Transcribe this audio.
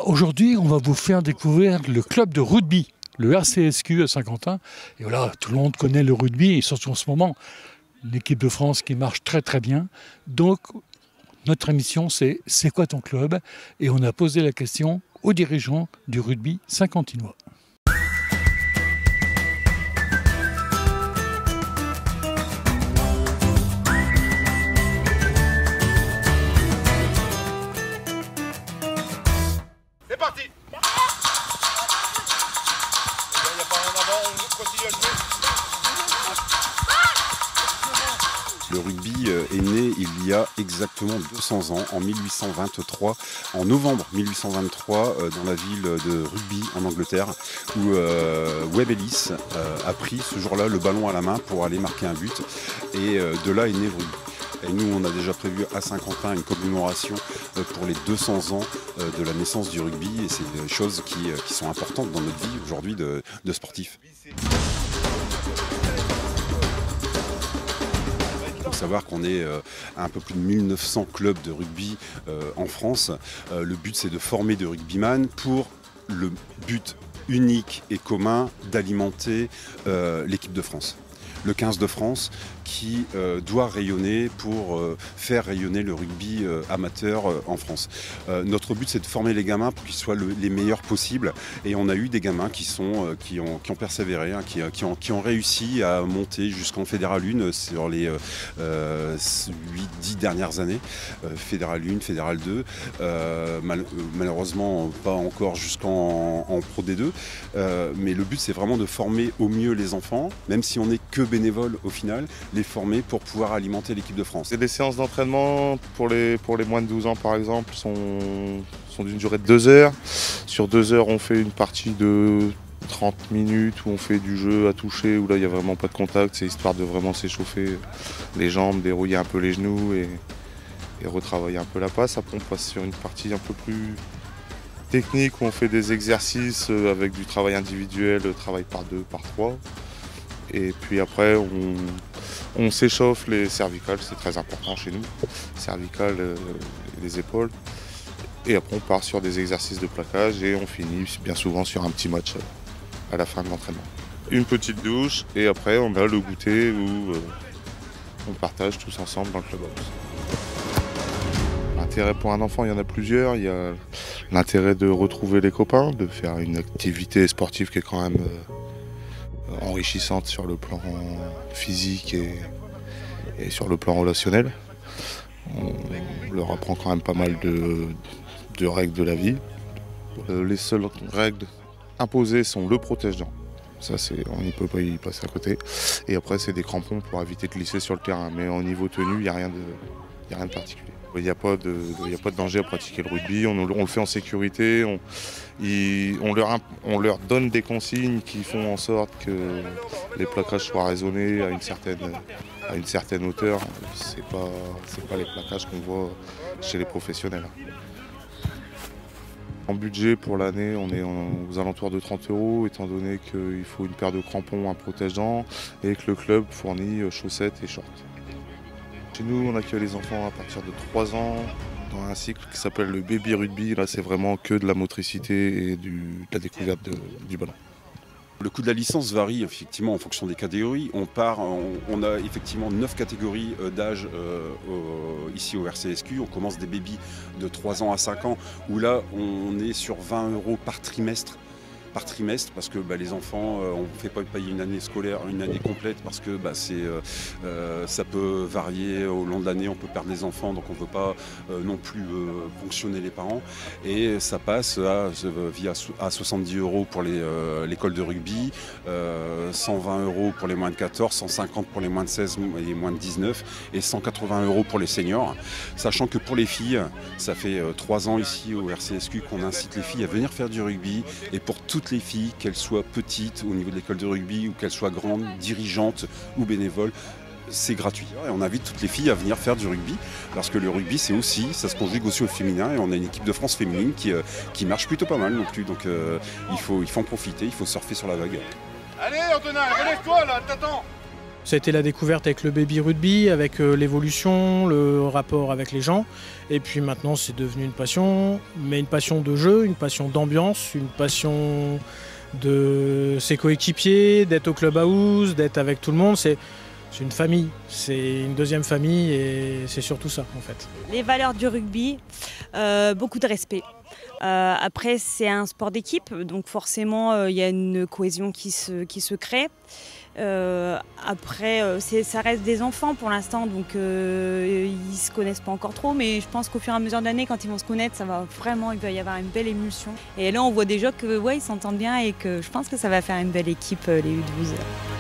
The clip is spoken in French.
Aujourd'hui, on va vous faire découvrir le club de rugby, le RCSQ à Saint-Quentin. Et voilà, tout le monde connaît le rugby, et surtout en ce moment, l'équipe de France qui marche très très bien. Donc, notre émission, c'est quoi ton club? Et on a posé la question aux dirigeants du rugby saint-quentinois. C'est parti. Il n'y a pas rien avant, on continue à jouer. Le rugby est né il y a exactement 200 ans, en 1823, en novembre 1823, dans la ville de Rugby en Angleterre, où Webb Ellis a pris ce jour-là le ballon à la main pour aller marquer un but. Et de là est né le rugby. Et nous, on a déjà prévu à Saint-Quentin une commémoration pour les 200 ans de la naissance du rugby. Et c'est des choses qui sont importantes dans notre vie aujourd'hui de sportifs. Il faut savoir qu'on est à un peu plus de 1900 clubs de rugby en France. Le but, c'est de former des rugbyman pour le but unique et commun d'alimenter l'équipe de France. Le 15 de France qui doit rayonner pour faire rayonner le rugby amateur en France. Notre but, c'est de former les gamins pour qu'ils soient les meilleurs possibles. Et on a eu des gamins qui ont persévéré, hein, qui ont réussi à monter jusqu'en Fédéral 1 sur les 8-10 dernières années. Fédéral 1, Fédéral 2, malheureusement pas encore jusqu'en Pro D2. Mais le but, c'est vraiment de former au mieux les enfants, même si on n'est que bénévole au final, les former pour pouvoir alimenter l'équipe de France. Les séances d'entraînement pour les moins de 12 ans par exemple sont d'une durée de 2 heures. Sur 2 heures, on fait une partie de 30 minutes où on fait du jeu à toucher, où là il n'y a vraiment pas de contact, c'est histoire de vraiment s'échauffer les jambes, dérouiller un peu les genoux et retravailler un peu la passe. Après on passe sur une partie un peu plus technique où on fait des exercices avec du travail individuel, travail par 2, par 3. Et puis après, on s'échauffe les cervicales, c'est très important chez nous, cervicales et les épaules. Et après, on part sur des exercices de plaquage et on finit bien souvent sur un petit match à la fin de l'entraînement. Une petite douche et après, on a le goûter où on partage tous ensemble dans le clubhouse. L'intérêt pour un enfant, il y en a plusieurs. Il y a l'intérêt de retrouver les copains, de faire une activité sportive qui est quand même enrichissante sur le plan physique et sur le plan relationnel. On leur apprend quand même pas mal de règles de la vie. Les seules règles imposées sont le protège-dents. Ça, on n'y peut pas y passer à côté. Et après, c'est des crampons pour éviter de glisser sur le terrain. Mais au niveau tenue, il n'y a rien de particulier. Il n'y a pas de danger à pratiquer le rugby, on le fait en sécurité, on leur donne des consignes qui font en sorte que les plaquages soient raisonnés à une certaine hauteur. C'est pas les plaquages qu'on voit chez les professionnels. En budget pour l'année, on est aux alentours de 30 €, étant donné qu'il faut une paire de crampons, un protège-dents et que le club fournit chaussettes et shorts. Chez nous, on accueille les enfants à partir de 3 ans dans un cycle qui s'appelle le baby rugby. Là, c'est vraiment que de la motricité et de la découverte du ballon. Le coût de la licence varie effectivement en fonction des catégories. On a effectivement 9 catégories d'âge ici au RCSQ. On commence des bébés de 3 ans à 5 ans où là, on est sur 20 € par trimestre parce que les enfants, on ne fait pas payer une année scolaire, une année complète parce que ça peut varier au long de l'année, on peut perdre des enfants, donc on ne veut pas non plus ponctionner les parents. Et ça passe à 70 € pour l'école de rugby, 120 € pour les moins de 14, 150 pour les moins de 16 et les moins de 19 et 180 € pour les seniors. Sachant que pour les filles, ça fait 3 ans ici au RCSQ qu'on incite les filles à venir faire du rugby et pour toutes les filles, qu'elles soient petites au niveau de l'école de rugby ou qu'elles soient grandes, dirigeantes ou bénévoles, c'est gratuit. Et on invite toutes les filles à venir faire du rugby parce que le rugby, ça se conjugue aussi au féminin et on a une équipe de France féminine qui marche plutôt pas mal non plus. Donc il faut en profiter, il faut surfer sur la vague. Allez Antonin, relève-toi là, t'attends. Ça a été la découverte avec le baby rugby, avec l'évolution, le rapport avec les gens. Et puis maintenant, c'est devenu une passion, mais une passion de jeu, une passion d'ambiance, une passion de ses coéquipiers, d'être au club house, d'être avec tout le monde. C'est une famille, c'est une deuxième famille et c'est surtout ça en fait. Les valeurs du rugby, beaucoup de respect. Après, c'est un sport d'équipe, donc forcément, il y a une cohésion qui se crée. Après, ça reste des enfants pour l'instant, donc ils se connaissent pas encore trop, mais je pense qu'au fur et à mesure de l'année, quand ils vont se connaître, il va y avoir une belle émulsion. Et là, on voit déjà que ouais, ils s'entendent bien et que je pense que ça va faire une belle équipe, les U12.